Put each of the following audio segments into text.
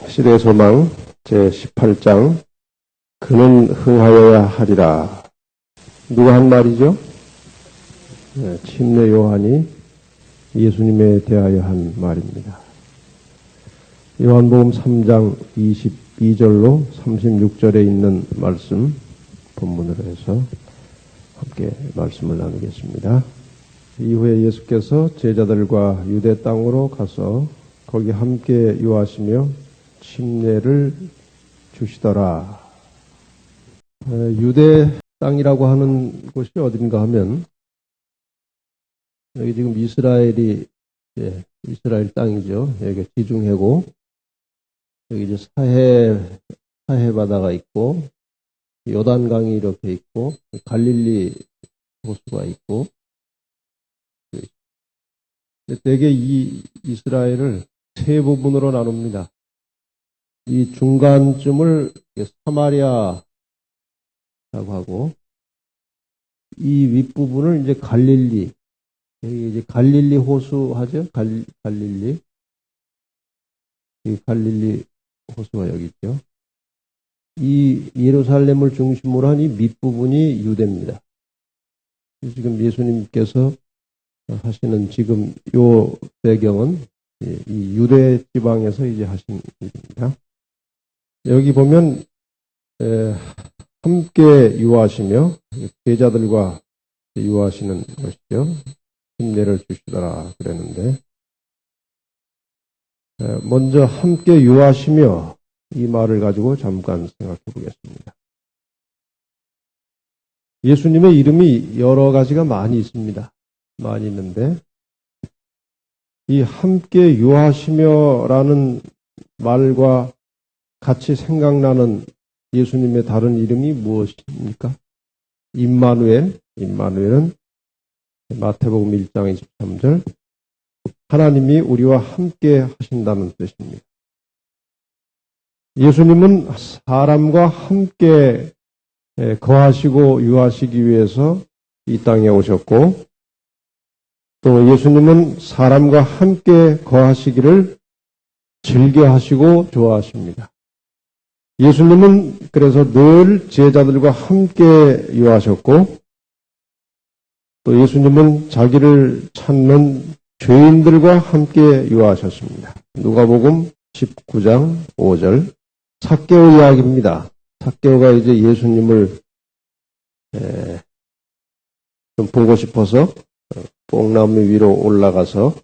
시대의 소망 제18장 그는 흥하여야 하리라. 누가 한 말이죠? 침례 요한이 예수님에 대하여 한 말입니다. 요한복음 3장 22절로 36절에 있는 말씀 본문으로 해서 함께 말씀을 나누겠습니다. 이후에 예수께서 제자들과 유대 땅으로 가서 거기 함께 유하시며 침례를 주시더라. 유대 땅이라고 하는 곳이 어딘가 하면 여기 지금 이스라엘 땅이죠. 여기 지중해고 여기 이제 사해 바다가 있고 요단강이 이렇게 있고 갈릴리 호수가 있고 대개 이 이스라엘을 세 부분으로 나눕니다. 이 중간쯤을 사마리아라고 하고 이 윗부분을 이제 갈릴리, 여기 이제 갈릴리 호수 하죠. 갈릴리. 이 갈릴리 호수가 여기 있죠. 이 예루살렘을 중심으로 한 이 밑부분이 유대입니다. 지금 예수님께서 하시는 지금 요 배경은 이 유대 지방에서 이제 하신 일입니다. 여기 보면 함께 유하시며 제자들과 유하시는 것이죠. 침례를 주시더라 그랬는데 먼저 함께 유하시며 이 말을 가지고 잠깐 생각해 보겠습니다. 예수님의 이름이 여러 가지가 많이 있습니다. 많이 있는데 이 함께 유하시며라는 말과 같이 생각나는 예수님의 다른 이름이 무엇입니까? 임마누엘은 마태복음 1장 23절 하나님이 우리와 함께 하신다는 뜻입니다. 예수님은 사람과 함께 거하시고 유하시기 위해서 이 땅에 오셨고 또 예수님은 사람과 함께 거하시기를 즐겨하시고 좋아하십니다. 예수님은 그래서 늘 제자들과 함께 유하셨고 또 예수님은 자기를 찾는 죄인들과 함께 유하셨습니다. 누가복음 19장 5절 삭개오 이야기입니다. 삭개오가 이제 예수님을 좀 보고 싶어서 뽕나무 위로 올라가서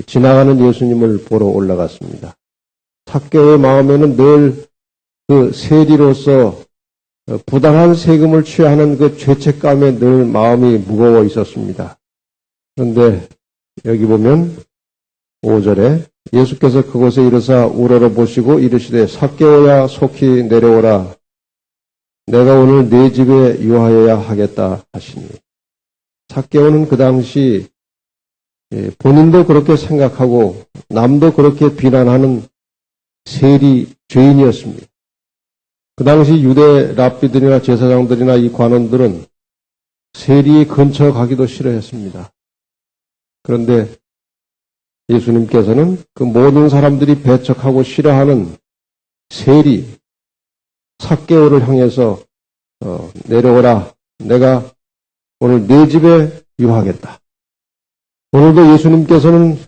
지나가는 예수님을 보러 올라갔습니다. 삭개오의 마음에는 늘 그 세리로서 부당한 세금을 취하는 그 죄책감에 늘 마음이 무거워 있었습니다. 그런데 여기 보면 5절에 예수께서 그곳에 이르사 우러러 보시고 이르시되 삭개오야 속히 내려오라. 내가 오늘 네 집에 유하여야 하겠다 하시니 삭개오는 그 당시 본인도 그렇게 생각하고 남도 그렇게 비난하는 세리 죄인이었습니다. 그 당시 유대 랍비들이나 제사장들이나 이 관원들은 세리 근처 가기도 싫어했습니다. 그런데 예수님께서는 그 모든 사람들이 배척하고 싫어하는 세리 삭개오를 향해서 내려오라. 내가 오늘 네 집에 유하겠다. 오늘도 예수님께서는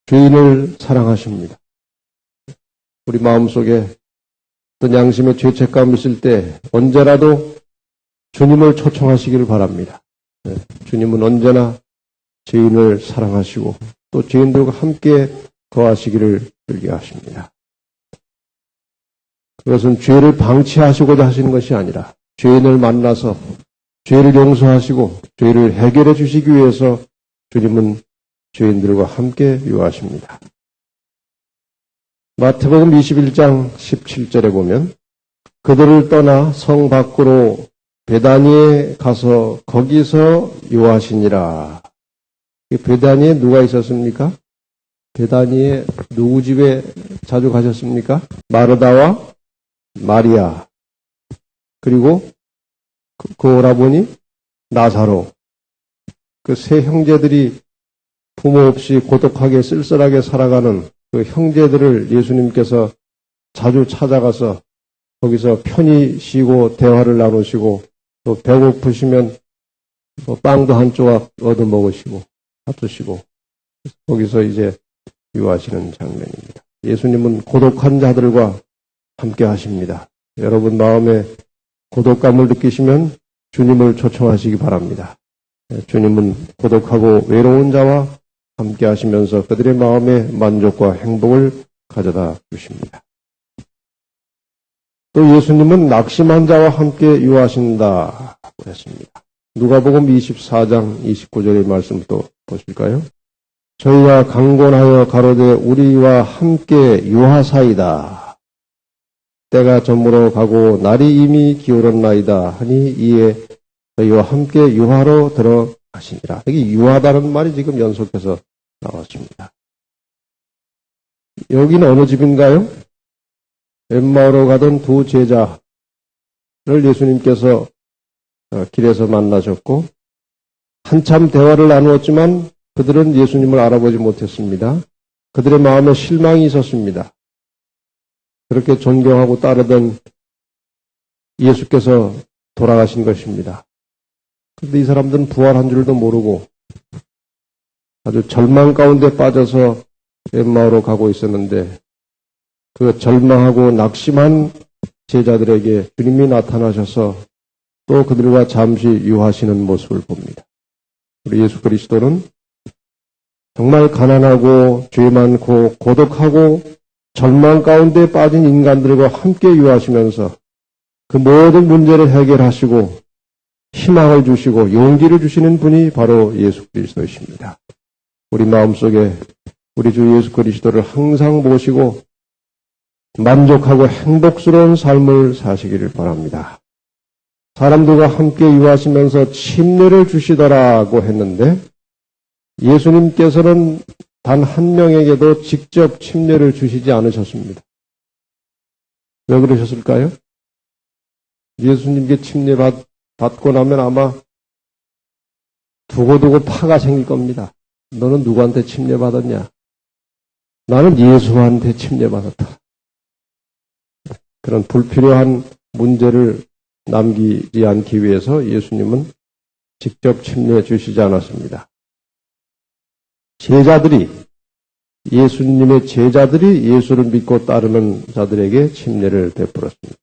죄인을 사랑하십니다. 우리 마음속에 어떤 양심의 죄책감이 있을 때 언제라도 주님을 초청하시기를 바랍니다. 주님은 언제나 죄인을 사랑하시고 또 죄인들과 함께 거하시기를 즐겨하십니다. 그것은 죄를 방치하시고자 하시는 것이 아니라 죄인을 만나서 죄를 용서하시고 죄를 해결해 주시기 위해서 주님은 죄인들과 함께 유하십니다. 마태복음 21장 17절에 보면 그들을 떠나 성 밖으로 베다니에 가서 거기서 유하시니라. 베다니에 누가 있었습니까? 베다니에 누구 집에 자주 가셨습니까? 마르다와 마리아 그리고 그 오라버니 나사로 그 세 형제들이 부모 없이 고독하게 쓸쓸하게 살아가는 그 형제들을 예수님께서 자주 찾아가서 거기서 편히 쉬고 대화를 나누시고 또 배고프시면 빵도 한 조각 얻어 먹으시고 놔두시고 거기서 이제 유하시는 장면입니다. 예수님은 고독한 자들과 함께 하십니다. 여러분 마음에 고독감을 느끼시면 주님을 초청하시기 바랍니다. 주님은 고독하고 외로운 자와 함께 하시면서 그들의 마음에 만족과 행복을 가져다 주십니다. 또 예수님은 낙심한 자와 함께 유하신다고 했습니다. 누가복음 24장 29절의 말씀부터 보실까요? 저희가 강권하여 가로되 우리와 함께 유하사이다. 때가 저물어 가고 날이 이미 기울었나이다 하니 이에 저희와 함께 유하로 들어가시니라. 여기 유하다는 말이 지금 연속해서 나왔습니다. 여기는 어느 집인가요? 엠마오로 가던 두 제자를 예수님께서 길에서 만나셨고 한참 대화를 나누었지만 그들은 예수님을 알아보지 못했습니다. 그들의 마음에 실망이 있었습니다. 그렇게 존경하고 따르던 예수께서 돌아가신 것입니다. 그런데 이 사람들은 부활한 줄도 모르고 아주 절망 가운데 빠져서 엠마오로 가고 있었는데 그 절망하고 낙심한 제자들에게 주님이 나타나셔서 또 그들과 잠시 유하시는 모습을 봅니다. 우리 예수 그리스도는 정말 가난하고 죄 많고 고독하고 절망 가운데 빠진 인간들과 함께 유하시면서 그 모든 문제를 해결하시고 희망을 주시고 용기를 주시는 분이 바로 예수 그리스도이십니다. 우리 마음속에 우리 주 예수 그리스도를 항상 모시고 만족하고 행복스러운 삶을 사시기를 바랍니다. 사람들과 함께 유하시면서 침례를 주시더라고 했는데 예수님께서는 단 한 명에게도 직접 침례를 주시지 않으셨습니다. 왜 그러셨을까요? 예수님께 침례 받고 나면 아마 두고두고 파가 생길 겁니다. 너는 누구한테 침례 받았냐? 나는 예수한테 침례 받았다. 그런 불필요한 문제를 남기지 않기 위해서 예수님은 직접 침례 주시지 않았습니다. 예수님의 제자들이 예수를 믿고 따르는 자들에게 침례를 베풀었습니다.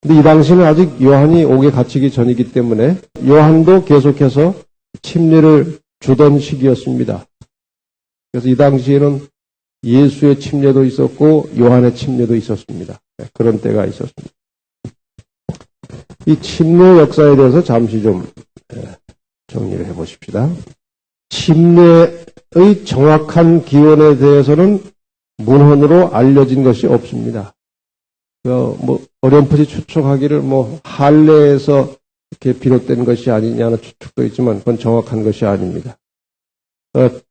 근데 이 당시는 아직 요한이 옥에 갇히기 전이기 때문에 요한도 계속해서 침례를 주던 시기였습니다. 그래서 이 당시에는 예수의 침례도 있었고 요한의 침례도 있었습니다. 그런 때가 있었습니다. 이 침례 역사에 대해서 잠시 좀 정리를 해보십시다. 침례의 정확한 기원에 대해서는 문헌으로 알려진 것이 없습니다. 어렴풋이 추측하기를 할례에서 이렇게 비롯된 것이 아니냐는 추측도 있지만 그건 정확한 것이 아닙니다.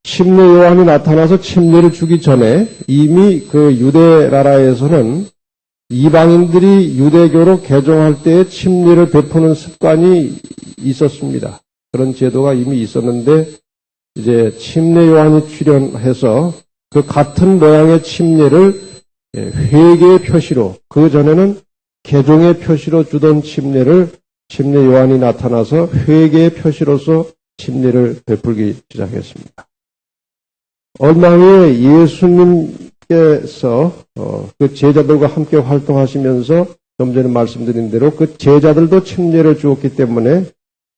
침례 요한이 나타나서 침례를 주기 전에 이미 그 유대 나라에서는 이방인들이 유대교로 개종할 때에 침례를 베푸는 습관이 있었습니다. 그런 제도가 이미 있었는데 이제 침례 요한이 출현해서 그 같은 모양의 침례를 회개의 표시로, 그 전에는 개종의 표시로 주던 침례를 침례 요한이 나타나서 회개의 표시로서 침례를 베풀기 시작했습니다. 얼마 후에 예수님께서 그 제자들과 함께 활동하시면서 좀 전에 말씀드린 대로 그 제자들도 침례를 주었기 때문에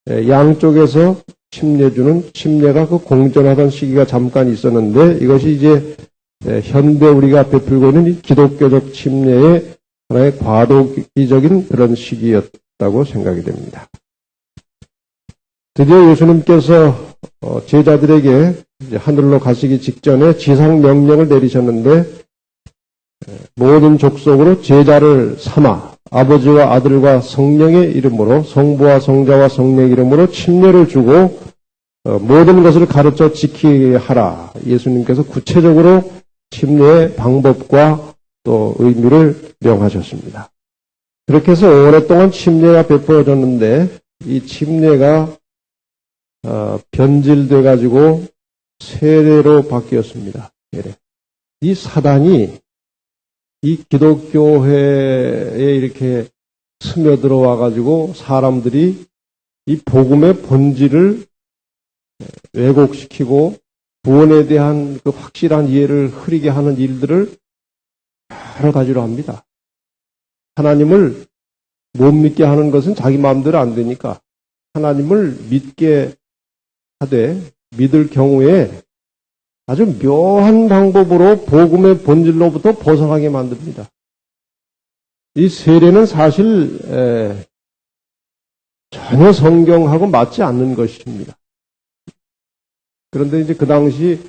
양쪽에서 침례 주는 침례가 그 공존하던 시기가 잠깐 있었는데 이것이 이제 현대 우리가 베풀고 있는 이 기독교적 침례의 하나의 과도기적인 그런 시기였다고 생각이 됩니다. 드디어 예수님께서 제자들에게 이제 하늘로 가시기 직전에 지상 명령을 내리셨는데 모든 족속으로 제자를 삼아 아버지와 아들과 성령의 이름으로 성부와 성자와 성령의 이름으로 침례를 주고 모든 것을 가르쳐 지키게 하라. 예수님께서 구체적으로 침례의 방법과 또 의미를 명하셨습니다. 그렇게 해서 오랫동안 침례가 베풀어졌는데 이 침례가 변질돼 가지고 세례로 바뀌었습니다. 세례. 이 사단이 이 기독교회에 이렇게 스며들어 와가지고 사람들이 이 복음의 본질을 왜곡시키고 구원에 대한 그 확실한 이해를 흐리게 하는 일들을 여러 가지로 합니다. 하나님을 못 믿게 하는 것은 자기 마음대로 안 되니까 하나님을 믿게 하되 믿을 경우에 아주 묘한 방법으로 복음의 본질로부터 벗어나게 만듭니다. 이 세례는 사실 전혀 성경하고 맞지 않는 것입니다. 그런데 이제 그 당시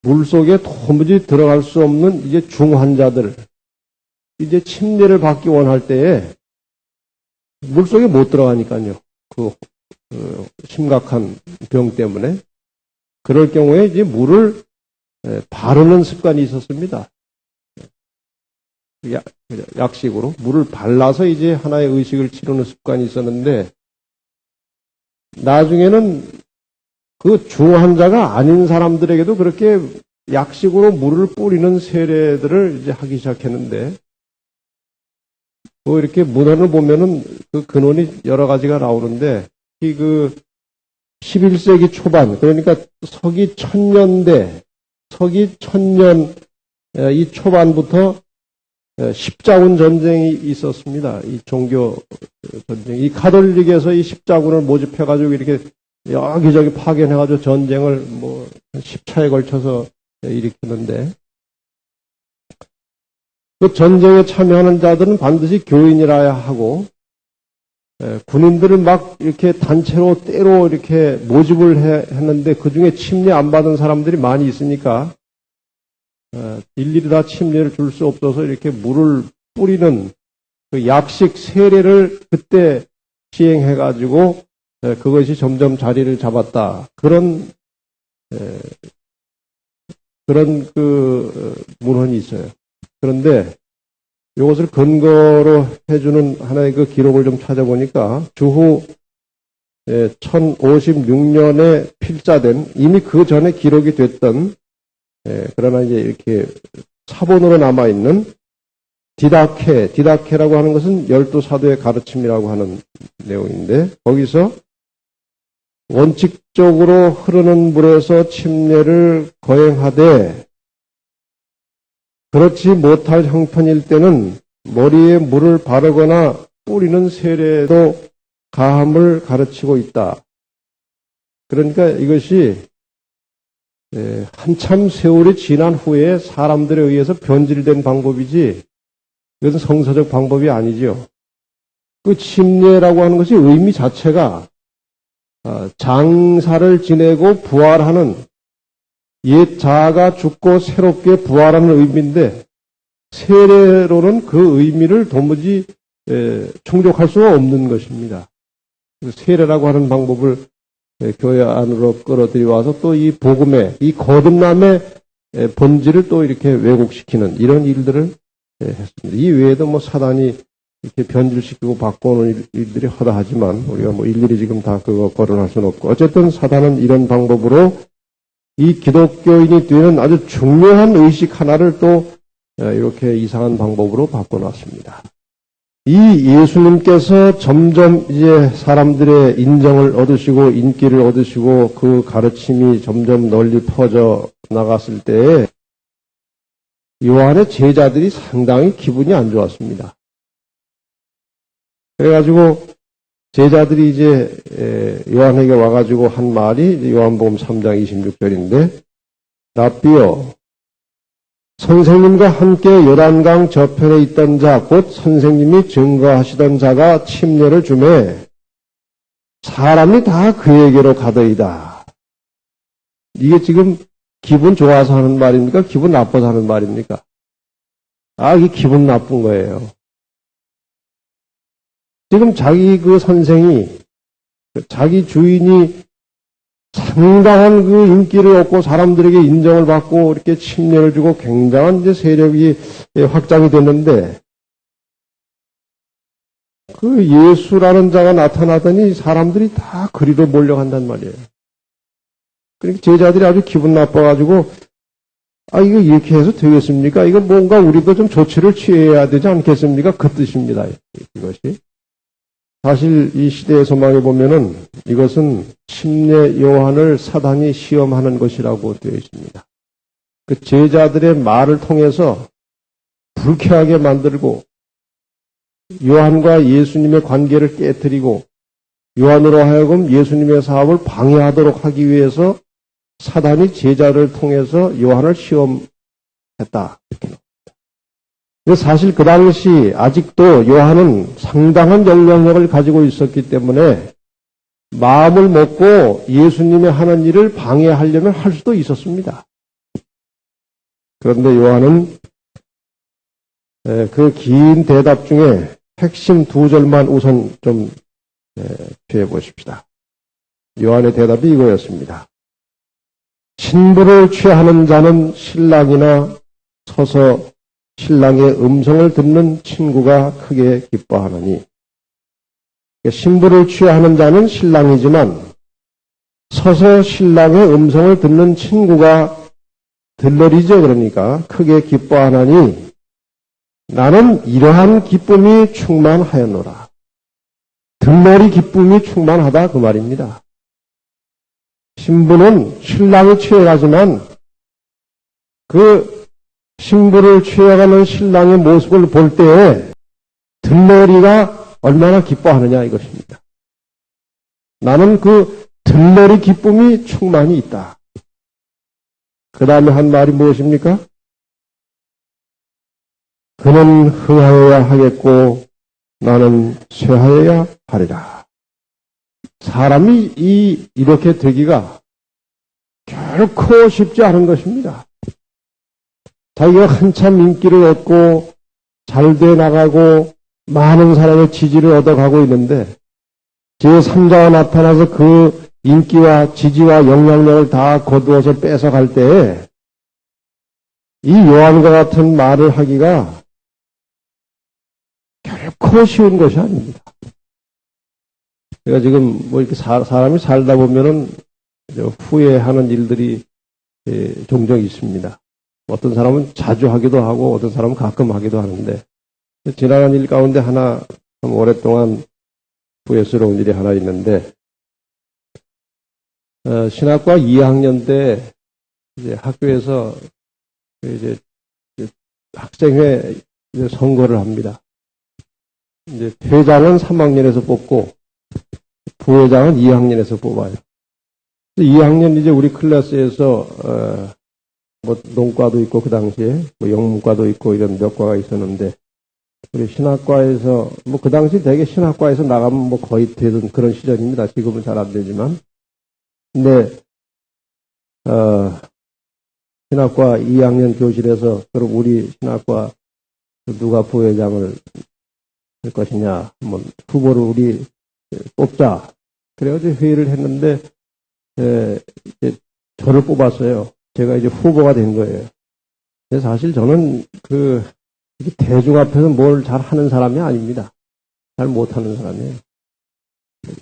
물속에 도무지 들어갈 수 없는 이제 중환자들, 이제 침례를 받기 원할 때에 물속에 못 들어가니까요. 그 심각한 병 때문에. 그럴 경우에 이제 물을 바르는 습관이 있었습니다. 약식으로 물을 발라서 이제 하나의 의식을 치르는 습관이 있었는데 나중에는 그 중환자가 아닌 사람들에게도 그렇게 약식으로 물을 뿌리는 세례들을 이제 하기 시작했는데 뭐 이렇게 문헌을 보면은 그 근원이 여러 가지가 나오는데 이 그 11세기 초반 그러니까 서기 1000년대 서기 1000년 이 초반부터 십자군 전쟁이 있었습니다. 이 종교 전쟁. 이 가톨릭에서 이 십자군을 모집해가지고 이렇게 여기저기 파견해가지고 전쟁을 뭐 10차에 걸쳐서 일으켰는데 그 전쟁에 참여하는 자들은 반드시 교인이라야 하고 군인들을 막 이렇게 단체로 때로 이렇게 모집을 했는데 그 중에 침례 안 받은 사람들이 많이 있으니까 일일이 다 침례를 줄 수 없어서 이렇게 물을 뿌리는 그 약식 세례를 그때 시행해가지고 그것이 점점 자리를 잡았다. 그런 그 문헌이 있어요. 그런데 이것을 근거로 해주는 하나의 그 기록을 좀 찾아보니까 주후 1056년에 필자된 이미 그 전에 기록이 됐던 그러나 이제 이렇게 사본으로 남아있는 디다케라고 하는 것은 12사도의 가르침이라고 하는 내용인데 거기서 원칙적으로 흐르는 물에서 침례를 거행하되 그렇지 못할 형편일 때는 머리에 물을 바르거나 뿌리는 세례도 가함을 가르치고 있다. 그러니까 이것이 한참 세월이 지난 후에 사람들에 의해서 변질된 방법이지 이것은 성서적 방법이 아니죠. 그 침례라고 하는 것이 의미 자체가 장사를 지내고 부활하는 옛 자아가 죽고 새롭게 부활하는 의미인데 세례로는 그 의미를 도무지 충족할 수가 없는 것입니다. 세례라고 하는 방법을 교회 안으로 끌어들여와서 또 이 복음의 이 거듭남의 본질을 또 이렇게 왜곡시키는 이런 일들을 했습니다. 이 외에도 뭐 사단이 이렇게 변질시키고 바꾸는 일들이 허다하지만 우리가 뭐 일일이 지금 다 그거 거론할 수는 없고 어쨌든 사단은 이런 방법으로 이 기독교인이 되는 아주 중요한 의식 하나를 또 이렇게 이상한 방법으로 바꿔놨습니다. 이 예수님께서 점점 이제 사람들의 인정을 얻으시고 인기를 얻으시고 그 가르침이 점점 널리 퍼져 나갔을 때에 요한의 제자들이 상당히 기분이 안 좋았습니다. 그래가지고 제자들이 이제 요한에게 와가지고 한 말이 요한복음 3장 26절인데 라삐요 선생님과 함께 요단강 저편에 있던 자 곧 선생님이 증거하시던 자가 침례를 주매 사람이 다 그에게로 가더이다. 이게 지금 기분 좋아서 하는 말입니까? 기분 나빠서 하는 말입니까? 이게 기분 나쁜 거예요. 지금 자기 그 선생이, 자기 주인이 상당한 그 인기를 얻고 사람들에게 인정을 받고 이렇게 침례를 주고 굉장한 이제 세력이 확장이 됐는데, 그 예수라는 자가 나타나더니 사람들이 다 그리로 몰려간단 말이에요. 그러니까 제자들이 아주 기분 나빠가지고 이거 이렇게 해서 되겠습니까? 이거 뭔가 우리도 좀 조치를 취해야 되지 않겠습니까? 그 뜻입니다. 이것이. 사실 이 시대의 소망에 보면은 이것은 침례 요한을 사단이 시험하는 것이라고 되어 있습니다. 그 제자들의 말을 통해서 불쾌하게 만들고 요한과 예수님의 관계를 깨뜨리고 요한으로 하여금 예수님의 사업을 방해하도록 하기 위해서 사단이 제자를 통해서 요한을 시험했다. 근데 사실 그 당시 아직도 요한은 상당한 영향력을 가지고 있었기 때문에 마음을 먹고 예수님의 하는 일을 방해하려면 할 수도 있었습니다. 그런데 요한은 그 긴 대답 중에 핵심 두 절만 우선 좀 취해 보십시다. 요한의 대답이 이거였습니다. 신부를 취하는 자는 신랑이나 서서 신랑의 음성을 듣는 친구가 크게 기뻐하느니, 신부를 취하는 자는 신랑이지만 서서 신랑의 음성을 듣는 친구가 들러리죠. 그러니까 크게 기뻐하나니 나는 이러한 기쁨이 충만하였노라. 들러리 기쁨이 충만하다 그 말입니다. 신부는 신랑이 취해가지만 그 신부를 취해가는 신랑의 모습을 볼 때에 들러리가 얼마나 기뻐하느냐 이것입니다. 나는 그 들러리 기쁨이 충만히 있다. 그 다음에 한 말이 무엇입니까? 그는 흥하여야 하겠고 나는 쇠하여야 하리라. 사람이 이렇게 되기가 결코 쉽지 않은 것입니다. 자기가 한참 인기를 얻고 잘 돼 나가고 많은 사람의 지지를 얻어가고 있는데 제3자가 나타나서 그 인기와 지지와 영향력을 다 거두어서 뺏어갈 때에 이 요한과 같은 말을 하기가 결코 쉬운 것이 아닙니다. 제가 지금 뭐 이렇게 사람이 살다 보면은 후회하는 일들이 종종 있습니다. 어떤 사람은 자주 하기도 하고 어떤 사람은 가끔 하기도 하는데 지나간 일 가운데 하나 참 오랫동안 후회스러운 일이 하나 있는데 신학과 2학년 때 이제 학교에서 이제 학생회 선거를 합니다. 이제 회장은 3학년에서 뽑고 부회장은 2학년에서 뽑아요. 2학년 이제 우리 클래스에서 뭐 농과도 있고 그 당시에 뭐 영문과도 있고 이런 몇 과가 있었는데 우리 신학과에서 뭐 그 당시 되게 신학과에서 나가면 뭐 거의 되던 그런 시절입니다. 지금은 잘 안 되지만 근데 신학과 2학년 교실에서 그럼 우리 신학과 누가 부회장을 할 것이냐 한번 후보를 우리 뽑자. 그래가지고 회의를 했는데 이제 저를 뽑았어요. 제가 이제 후보가 된 거예요. 근데 사실 저는 대중 앞에서 뭘 잘 하는 사람이 아닙니다. 잘 못하는 사람이에요.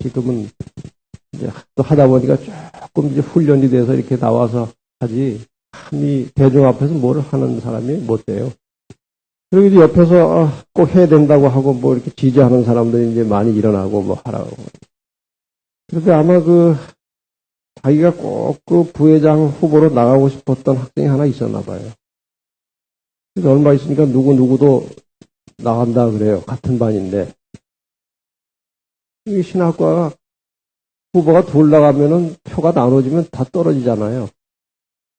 지금은 이제 또 하다 보니까 조금 이제 훈련이 돼서 이렇게 나와서 하지, 이 대중 앞에서 뭘 하는 사람이 못 돼요. 그리고 이제 옆에서 꼭 해야 된다고 하고 뭐 이렇게 지지하는 사람들이 이제 많이 일어나고 뭐 하라고. 그런데 아마 자기가 꼭 그 부회장 후보로 나가고 싶었던 학생이 하나 있었나 봐요. 그래서 얼마 있으니까 누구도 나간다 그래요. 같은 반인데. 이 신학과가 후보가 둘 나가면은 표가 나눠지면 다 떨어지잖아요.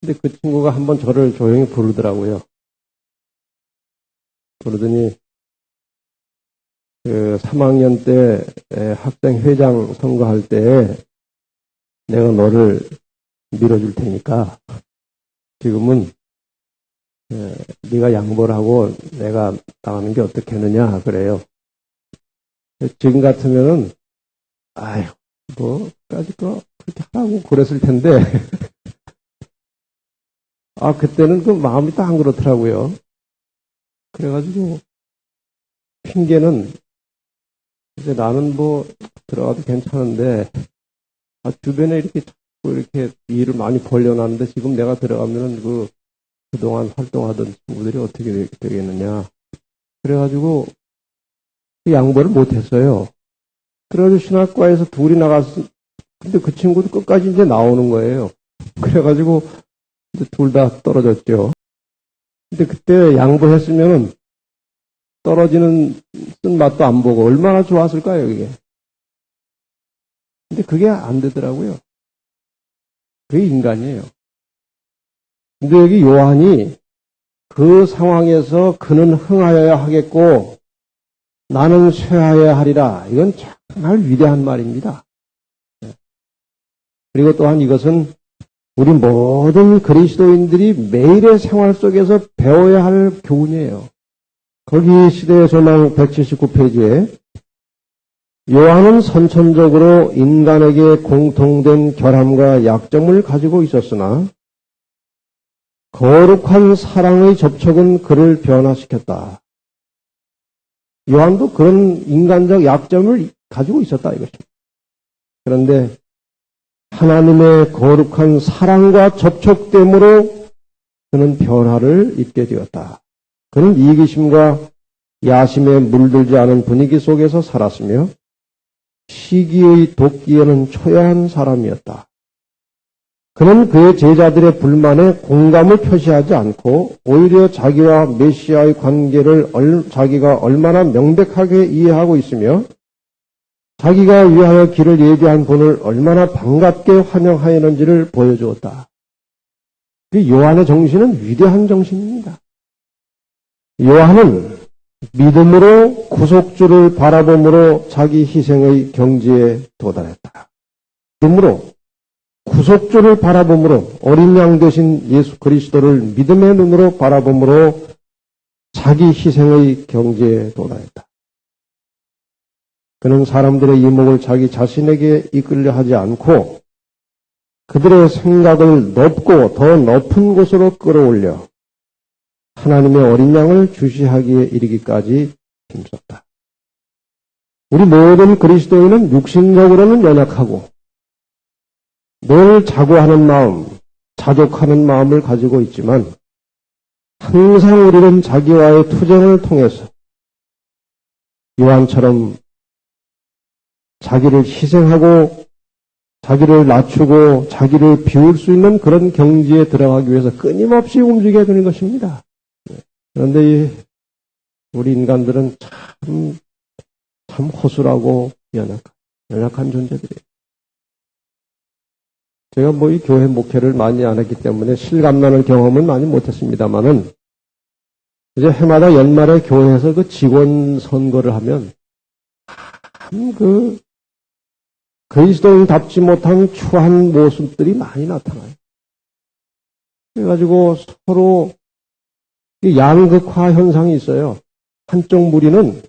근데 그 친구가 한번 저를 조용히 부르더라고요. 그러더니 3학년 때 학생회장 선거할 때 내가 너를 밀어줄 테니까 지금은 네가 양보를 하고 내가 나가는 게 어떻겠느냐 그래요. 지금 같으면은 뭐까지 그렇게 하라고 그랬을 텐데 그때는 그 마음이 또 안 그렇더라고요. 그래가지고 핑계는 이제 나는 뭐 들어가도 괜찮은데 주변에 이렇게 자꾸 이렇게 일을 많이 벌려놨는데 지금 내가 들어가면은 그동안 활동하던 친구들이 어떻게 되겠느냐. 그래가지고 양보를 못했어요. 그래가지고 신학과에서 둘이 나갔어. 근데 그 친구도 끝까지 이제 나오는 거예요. 그래가지고 둘 다 떨어졌죠. 근데 그때 양보했으면은 떨어지는 쓴맛도 안 보고 얼마나 좋았을까요, 이게. 근데 그게 안 되더라고요. 그게 인간이에요. 근데 여기 요한이 그 상황에서 그는 흥하여야 하겠고 나는 쇠하여야 하리라. 이건 정말 위대한 말입니다. 그리고 또한 이것은 우리 모든 그리스도인들이 매일의 생활 속에서 배워야 할 교훈이에요. 거기 시대의 소망 179페이지에 요한은 선천적으로 인간에게 공통된 결함과 약점을 가지고 있었으나 거룩한 사랑의 접촉은 그를 변화시켰다. 요한도 그런 인간적 약점을 가지고 있었다 이것입니다. 그런데 하나님의 거룩한 사랑과 접촉됨으로 그는 변화를 입게 되었다. 그는 이기심과 야심에 물들지 않은 분위기 속에서 살았으며 시기의 도끼에는 초야한 사람이었다. 그는 그의 제자들의 불만에 공감을 표시하지 않고 오히려 자기와 메시아의 관계를 자기가 얼마나 명백하게 이해하고 있으며 자기가 위하여 길을 예비한 분을 얼마나 반갑게 환영하였는지를 보여주었다. 요한의 정신은 위대한 정신입니다. 요한은 믿음으로 구속주를 바라봄으로 자기 희생의 경지에 도달했다. 믿음으로 구속주를 바라봄으로 어린 양 되신 예수 그리스도를 믿음의 눈으로 바라봄으로 자기 희생의 경지에 도달했다. 그는 사람들의 이목을 자기 자신에게 이끌려 하지 않고 그들의 생각을 높고 더 높은 곳으로 끌어올려 하나님의 어린 양을 주시하기에 이르기까지 힘썼다. 우리 모든 그리스도인은 육신적으로는 연약하고 늘 자고하는 마음, 자족하는 마음을 가지고 있지만 항상 우리는 자기와의 투쟁을 통해서 요한처럼 자기를 희생하고 자기를 낮추고 자기를 비울 수 있는 그런 경지에 들어가기 위해서 끊임없이 움직여야 되는 것입니다. 그런데 우리 인간들은 참 허술하고 연약한 존재들이에요. 제가 이 교회 목회를 많이 안 했기 때문에 실감나는 경험은 많이 못했습니다만은 이제 해마다 연말에 교회에서 그 직원 선거를 하면 참 그리스도인답지 못한 추한 모습들이 많이 나타나요. 그래가지고 서로 양극화 현상이 있어요. 한쪽 무리는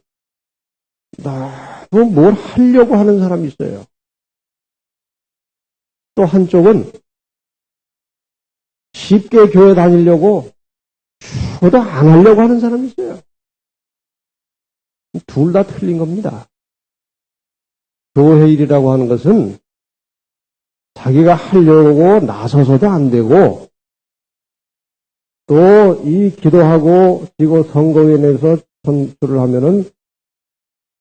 너무 뭘 하려고 하는 사람이 있어요. 또 한쪽은 쉽게 교회 다니려고 주도 안 하려고 하는 사람이 있어요. 둘 다 틀린 겁니다. 교회 일이라고 하는 것은 자기가 하려고 나서서도 안 되고 또 이 기도하고 그리고 선거위원회에서 선출을 하면은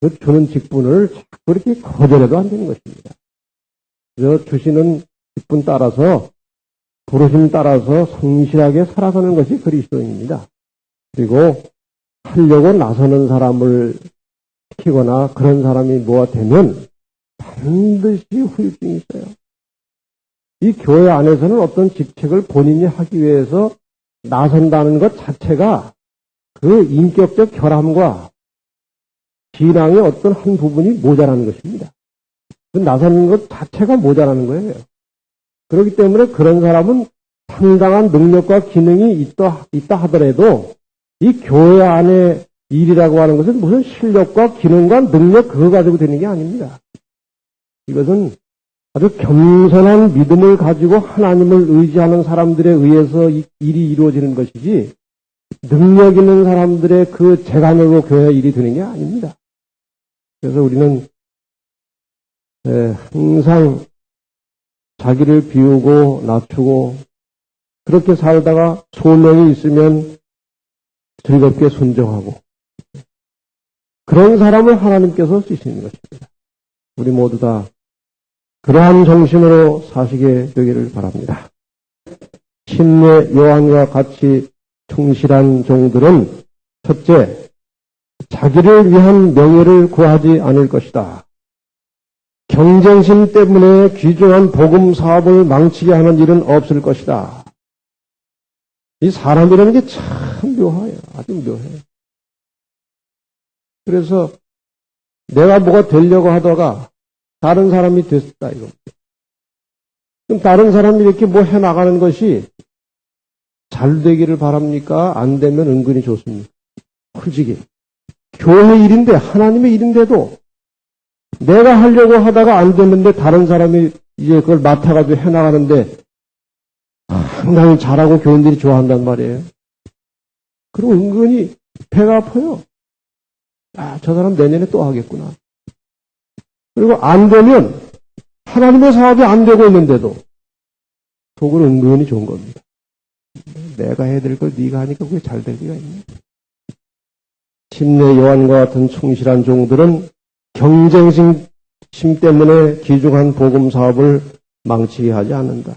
그 주는 직분을 그렇게 거절해도 안 되는 것입니다. 그래서 주시는 직분 따라서 부르심 따라서 성실하게 살아가는 것이 그리스도인입니다. 그리고 하려고 나서는 사람을 시키거나 그런 사람이 뭐가 되면 반드시 후유증이 있어요. 이 교회 안에서는 어떤 직책을 본인이 하기 위해서 나선다는 것 자체가 그 인격적 결함과 신앙의 어떤 한 부분이 모자라는 것입니다. 그 나서는 것 자체가 모자라는 거예요. 그렇기 때문에 그런 사람은 상당한 능력과 기능이 있다 하더라도 이 교회 안에 일이라고 하는 것은 무슨 실력과 기능과 능력 그거 가지고 되는 게 아닙니다. 이것은 아주 겸손한 믿음을 가지고 하나님을 의지하는 사람들에 의해서 이 일이 이루어지는 것이지 능력 있는 사람들의 그 재간으로 교회 일이 되는 게 아닙니다. 그래서 우리는 항상 자기를 비우고 낮추고 그렇게 살다가 소명이 있으면 즐겁게 순종하고 그런 사람을 하나님께서 쓰시는 것입니다. 우리 모두 다 그러한 정신으로 사시게 되기를 바랍니다. 침례 요한과 같이 충실한 종들은 첫째, 자기를 위한 명예를 구하지 않을 것이다. 경쟁심 때문에 귀중한 복음 사업을 망치게 하는 일은 없을 것이다. 이 사람이라는 게 참 묘해요. 아주 묘해요. 그래서 내가 뭐가 되려고 하다가 다른 사람이 됐다 이겁니다. 그럼 다른 사람이 이렇게 뭐 해나가는 것이 잘 되기를 바랍니까? 안 되면 은근히 좋습니다. 솔직히. 교회 일인데, 하나님의 일인데도 내가 하려고 하다가 안 됐는데 다른 사람이 이제 그걸 맡아가지고 해나가는데 상당히 잘하고 교인들이 좋아한단 말이에요. 그럼 은근히 배가 아파요. 아, 저 사람 내년에 또 하겠구나. 그리고 안 되면 하나님의 사업이 안 되고 있는데도 속으로 은근히 좋은 겁니다. 내가 해야 될 걸 네가 하니까 그게 잘 될 리가 있네. 침례 요한과 같은 충실한 종들은 경쟁심 때문에 귀중한 복음 사업을 망치게 하지 않는다.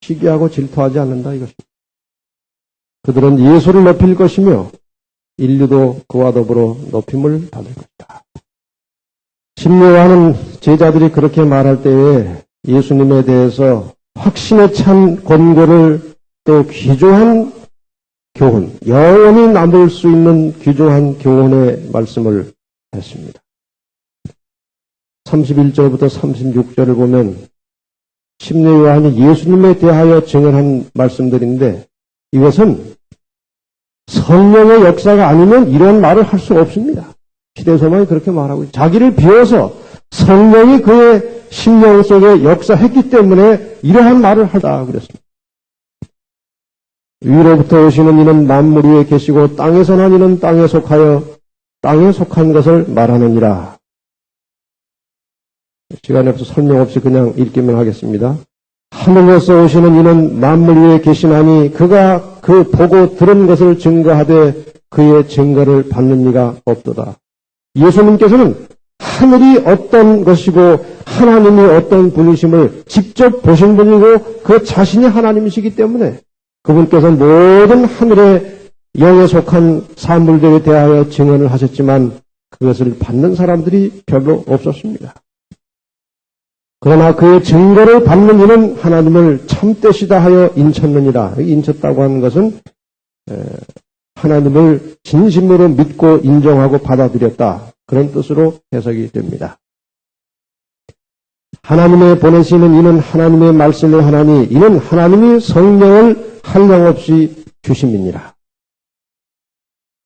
시기하고 질투하지 않는다 이것입니다. 그들은 예수를 높일 것이며 인류도 그와 더불어 높임을 받을 것이다. 침례 요한은 제자들이 그렇게 말할 때에 예수님에 대해서 확신에 찬 권고를 또 귀중한 교훈, 영원히 남을 수 있는 귀중한 교훈의 말씀을 했습니다. 31절부터 36절을 보면 침례 요한이 예수님에 대하여 증언한 말씀들인데 이것은 성령의 역사가 아니면 이런 말을 할 수 없습니다. 시대소망이 그렇게 말하고 있어요. 자기를 비워서 성령이 그의 심령 속에 역사했기 때문에 이러한 말을 하다 그랬습니다. 위로부터 오시는 이는 만물 위에 계시고 땅에서 난 이는 땅에 속하여 땅에 속한 것을 말하느니라. 시간이 없어 설명 없이 그냥 읽기만 하겠습니다. 하늘에서 오시는 이는 만물 위에 계시나니 그가 그 보고 들은 것을 증거하되 그의 증거를 받는 이가 없도다. 예수님께서는 하늘이 어떤 것이고 하나님이 어떤 분이심을 직접 보신 분이고 그 자신이 하나님이시기 때문에 그분께서 모든 하늘의 영에 속한 사물들에 대하여 증언을 하셨지만 그것을 받는 사람들이 별로 없었습니다. 그러나 그의 증거를 받는 이는 하나님을 참되시다 하여 인쳤느니라. 인쳤다고 하는 것은 하나님을 진심으로 믿고 인정하고 받아들였다. 그런 뜻으로 해석이 됩니다. 하나님의 보내시는 이는 하나님의 말씀을 하나니 이는 하나님이 성령을 한량없이 주심이니라.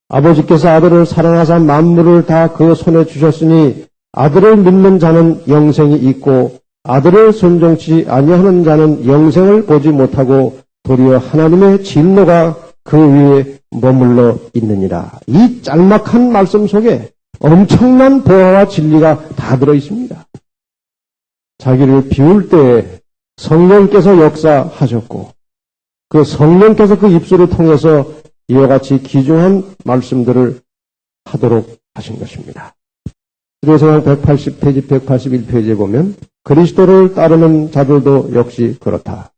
아버지께서 아들을 사랑하사 만물을 다 그 손에 주셨으니 아들을 믿는 자는 영생이 있고 아들을 순종치 아니하는 자는 영생을 보지 못하고 도리어 하나님의 진노가 그 위에 머물러 있느니라. 이 짤막한 말씀 속에 엄청난 보화와 진리가 다 들어 있습니다. 자기를 비울 때에 성령께서 역사하셨고 그 성령께서 그 입술을 통해서 이와 같이 귀중한 말씀들을 하도록 하신 것입니다. 기도서상 180페이지, 181페이지에 보면 그리스도를 따르는 자들도 역시 그렇다.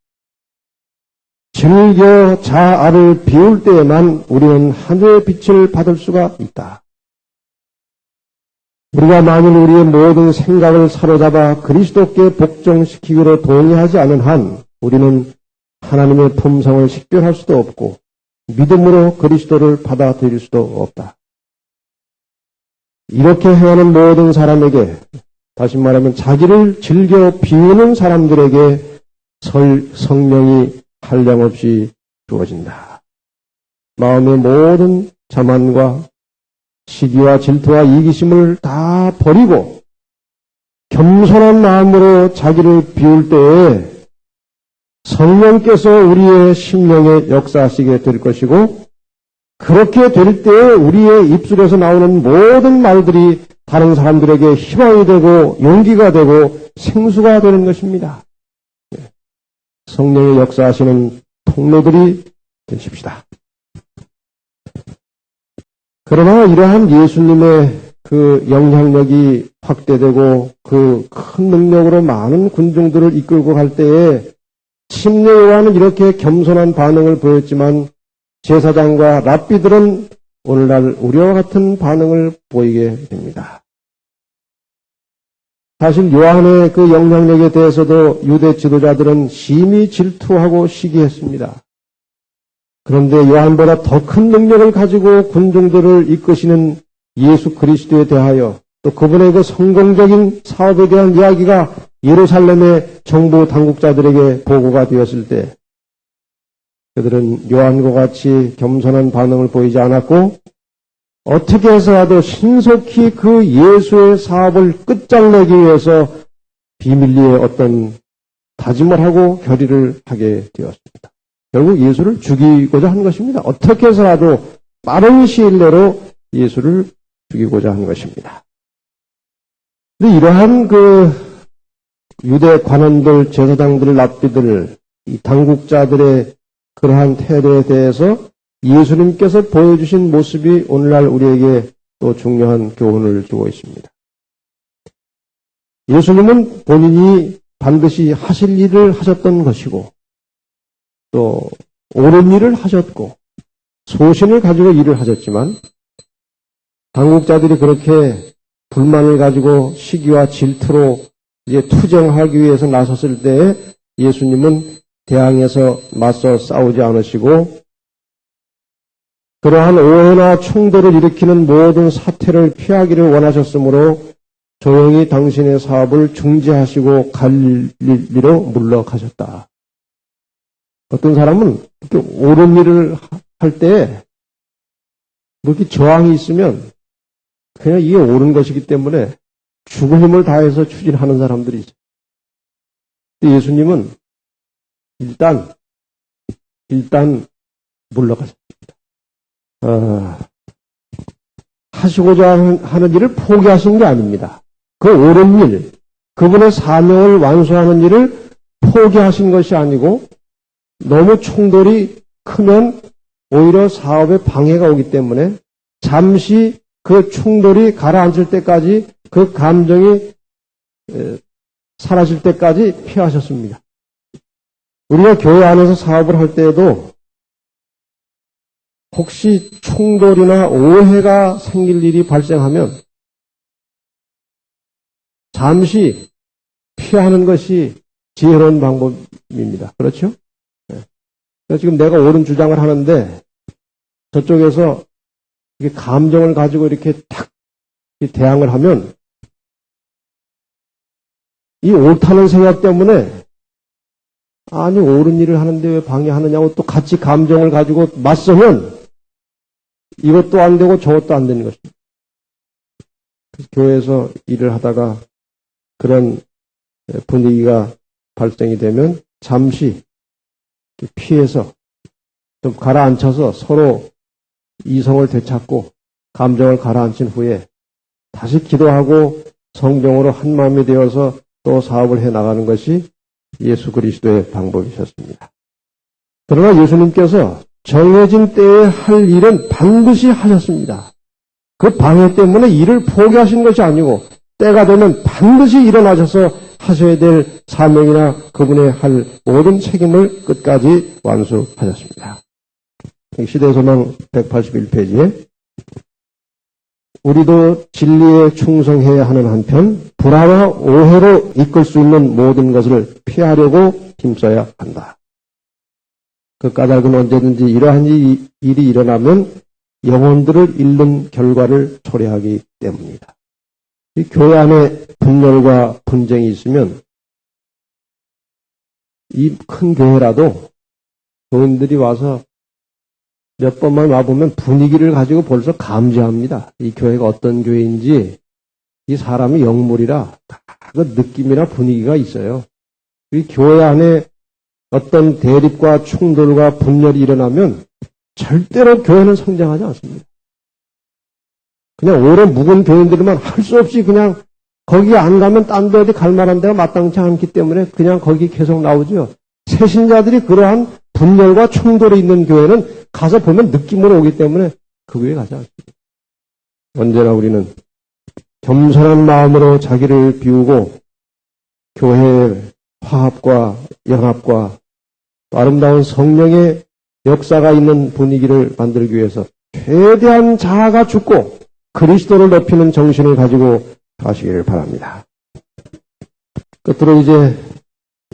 즐겨 자아를 비울 때에만 우리는 하늘의 빛을 받을 수가 있다. 우리가 만일 우리의 모든 생각을 사로잡아 그리스도께 복종시키기로 동의하지 않은 한 우리는 하나님의 품성을 식별할 수도 없고 믿음으로 그리스도를 받아들일 수도 없다. 이렇게 행하는 모든 사람에게 다시 말하면 자기를 즐겨 비우는 사람들에게 성령이 한량없이 주어진다. 마음의 모든 자만과 시기와 질투와 이기심을 다 버리고 겸손한 마음으로 자기를 비울 때에 성령께서 우리의 심령에 역사하시게 될 것이고 그렇게 될 때에 우리의 입술에서 나오는 모든 말들이 다른 사람들에게 희망이 되고 용기가 되고 생수가 되는 것입니다. 성령의 역사하시는 통로들이 되십시다. 그러나 이러한 예수님의 그 영향력이 확대되고 그 큰 능력으로 많은 군중들을 이끌고 갈 때에 침례 요한은 이렇게 겸손한 반응을 보였지만 제사장과 랍비들은 오늘날 우리와 같은 반응을 보이게 됩니다. 사실 요한의 그 영향력에 대해서도 유대 지도자들은 심히 질투하고 시기했습니다. 그런데 요한보다 더 큰 능력을 가지고 군중들을 이끄시는 예수 그리스도에 대하여 또 그분의 그 성공적인 사업에 대한 이야기가 예루살렘의 정부 당국자들에게 보고가 되었을 때 그들은 요한과 같이 겸손한 반응을 보이지 않았고 어떻게 해서라도 신속히 그 예수의 사업을 끝장내기 위해서 비밀리에 어떤 다짐을 하고 결의를 하게 되었습니다. 결국 예수를 죽이고자 한 것입니다. 어떻게 해서라도 빠른 시일 내로 예수를 죽이고자 한 것입니다. 근데 이러한 그 유대 관원들, 제사장들, 랍비들, 이 당국자들의 그러한 태도에 대해서 예수님께서 보여주신 모습이 오늘날 우리에게 또 중요한 교훈을 주고 있습니다. 예수님은 본인이 반드시 하실 일을 하셨던 것이고 또 옳은 일을 하셨고 소신을 가지고 일을 하셨지만 당국자들이 그렇게 불만을 가지고 시기와 질투로 이제 투쟁하기 위해서 나섰을 때에 예수님은 대항해서 맞서 싸우지 않으시고 그러한 오해나 충돌을 일으키는 모든 사태를 피하기를 원하셨으므로 조용히 당신의 사업을 중지하시고 갈릴리로 물러가셨다. 어떤 사람은 이렇게 옳은 일을 할 때 뭐 이렇게 저항이 있으면 그냥 이게 옳은 것이기 때문에 죽을 힘을 다해서 추진하는 사람들이 있어요. 예수님은 일단 물러가셨습니다. 하시고자 하는 일을 포기하신 게 아닙니다. 그 옳은 일, 그분의 사명을 완수하는 일을 포기하신 것이 아니고 너무 충돌이 크면 오히려 사업에 방해가 오기 때문에 잠시 그 충돌이 가라앉을 때까지 그 감정이 사라질 때까지 피하셨습니다. 우리가 교회 안에서 사업을 할 때에도 혹시 충돌이나 오해가 생길 일이 발생하면 잠시 피하는 것이 지혜로운 방법입니다. 그렇죠? 지금 내가 옳은 주장을 하는데 저쪽에서 이렇게 감정을 가지고 이렇게 탁 대항을 하면 이 옳다는 생각 때문에 아니 옳은 일을 하는데 왜 방해하느냐고 또 같이 감정을 가지고 맞서면 이것도 안 되고 저것도 안 되는 것입니다. 교회에서 일을 하다가 그런 분위기가 발생이 되면 잠시 피해서 좀 가라앉혀서 서로 이성을 되찾고 감정을 가라앉힌 후에 다시 기도하고 성경으로 한 마음이 되어서 또 사업을 해나가는 것이 예수 그리스도의 방법이셨습니다. 그러나 예수님께서 정해진 때에 할 일은 반드시 하셨습니다. 그 방해 때문에 일을 포기하신 것이 아니고 때가 되면 반드시 일어나셔서 하셔야 될 사명이나 그분의 할 모든 책임을 끝까지 완수하셨습니다. 시대소망 181페이지에 우리도 진리에 충성해야 하는 한편 불화와 오해로 이끌 수 있는 모든 것을 피하려고 힘써야 한다. 그 까닭은 언제든지 이러한 일이 일어나면 영혼들을 잃는 결과를 초래하기 때문이다. 이 교회 안에 분열과 분쟁이 있으면 이 큰 교회라도 교인들이 와서 몇 번만 와보면 분위기를 가지고 벌써 감지합니다. 이 교회가 어떤 교회인지 이 사람이 영물이라 다 그 느낌이나 분위기가 있어요. 이 교회 안에 어떤 대립과 충돌과 분열이 일어나면 절대로 교회는 성장하지 않습니다. 그냥 오래 묵은 교인들만 할 수 없이 그냥 거기 안 가면 딴 데 어디 갈 만한 데가 마땅치 않기 때문에 그냥 거기 계속 나오죠. 새신자들이 그러한 분열과 충돌이 있는 교회는 가서 보면 느낌으로 오기 때문에 그 교회 가지 않습니다. 언제나 우리는 겸손한 마음으로 자기를 비우고 교회의 화합과 연합과 아름다운 성령의 역사가 있는 분위기를 만들기 위해서 최대한 자아가 죽고 그리스도를 높이는 정신을 가지고 가시기를 바랍니다. 끝으로 이제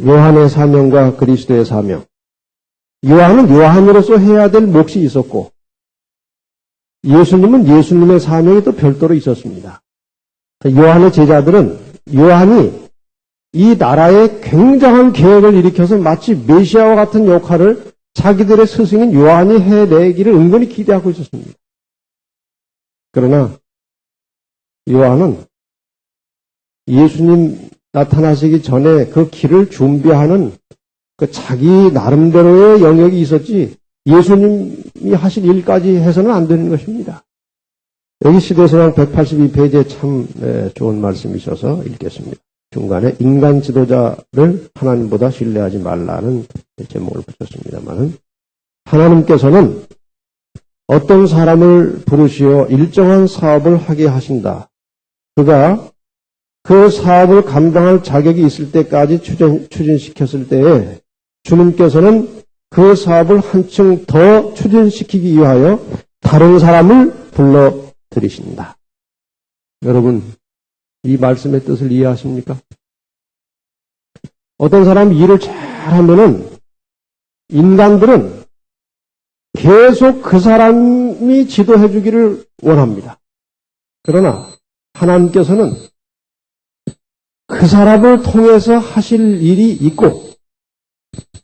요한의 사명과 그리스도의 사명. 요한은 요한으로서 해야 될 몫이 있었고 예수님은 예수님의 사명이 또 별도로 있었습니다. 요한의 제자들은 요한이 이 나라에 굉장한 계획을 일으켜서 마치 메시아와 같은 역할을 자기들의 스승인 요한이 해내기를 은근히 기대하고 있었습니다. 그러나 요한은 예수님 나타나시기 전에 그 길을 준비하는 그 자기 나름대로의 영역이 있었지 예수님이 하실 일까지 해서는 안 되는 것입니다. 여기 시대서양 182페이지에 참 좋은 말씀이셔서 읽겠습니다. 중간에 인간 지도자를 하나님보다 신뢰하지 말라는 제목을 붙였습니다만 하나님께서는 어떤 사람을 부르시어 일정한 사업을 하게 하신다. 그가 그 사업을 감당할 자격이 있을 때까지 추진시켰을 때에 주님께서는 그 사업을 한층 더 추진시키기 위하여 다른 사람을 불러들이신다. 여러분, 이 말씀의 뜻을 이해하십니까? 어떤 사람이 일을 잘하면은 인간들은 계속 그 사람이 지도해 주기를 원합니다. 그러나 하나님께서는 그 사람을 통해서 하실 일이 있고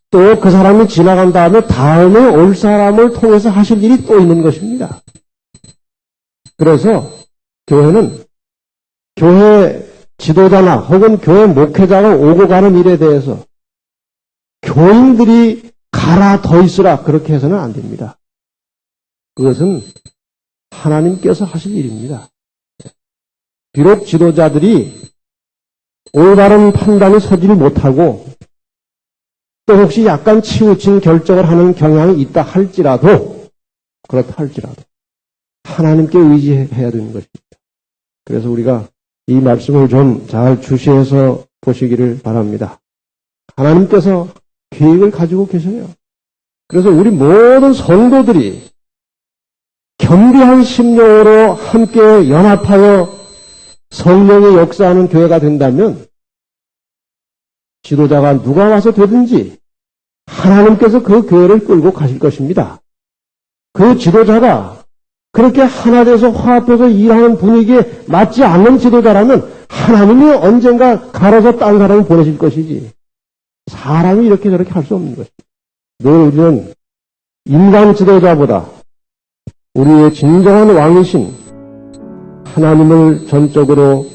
또 그 사람이 지나간 다음에 올 사람을 통해서 하실 일이 또 있는 것입니다. 그래서 교회는 교회 지도자나 혹은 교회 목회자가 오고 가는 일에 대해서 교인들이 가라 더 있으라 그렇게 해서는 안 됩니다. 그것은 하나님께서 하실 일입니다. 비록 지도자들이 올바른 판단이 서지를 못하고 또 혹시 약간 치우친 결정을 하는 경향이 있다 할지라도 그렇다 할지라도 하나님께 의지해야 되는 것입니다. 그래서 우리가 이 말씀을 좀 잘 주시해서 보시기를 바랍니다. 하나님께서 계획을 가지고 계셔요. 그래서 우리 모든 성도들이 겸비한 심령으로 함께 연합하여 성령의 역사하는 교회가 된다면 지도자가 누가 와서 되든지 하나님께서 그 교회를 끌고 가실 것입니다. 그 지도자가 그렇게 하나 돼서 화합해서 일하는 분위기에 맞지 않는 지도자라면 하나님이 언젠가 갈아서 딴 사람을 보내실 것이지 사람이 이렇게 저렇게 할 수 없는 것입니다. 늘 우리는 인간 지도자보다 우리의 진정한 왕이신 하나님을 전적으로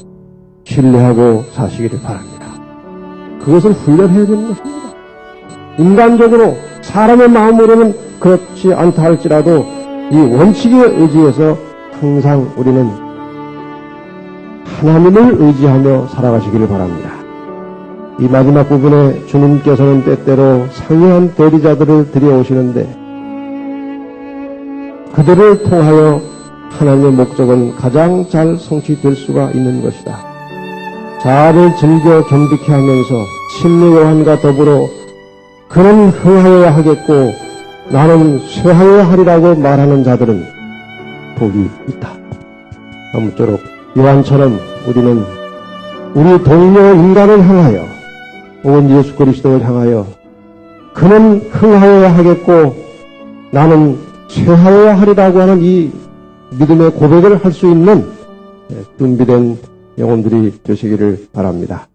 신뢰하고 사시기를 바랍니다. 그것을 훈련해야 되는 것입니다. 인간적으로 사람의 마음으로는 그렇지 않다 할지라도 이 원칙에 의지해서 항상 우리는 하나님을 의지하며 살아가시기를 바랍니다. 이 마지막 부분에 주님께서는 때때로 상이한 대리자들을 들여오시는데 그들을 통하여 하나님의 목적은 가장 잘 성취될 수가 있는 것이다. 자아를 즐겨 겸비케 하면서 침례 요한과 더불어 그는 흥하여야 하겠고 나는 쇠하여야 하리라고 말하는 자들은 복이 있다. 아무쪼록 요한처럼 우리는 우리 동료 인간을 향하여 혹은 예수 그리스도를 향하여 그는 흥하여야 하겠고 나는 쇠하여야 하리라고 하는 이 믿음의 고백을 할 수 있는 준비된 영혼들이 되시기를 바랍니다.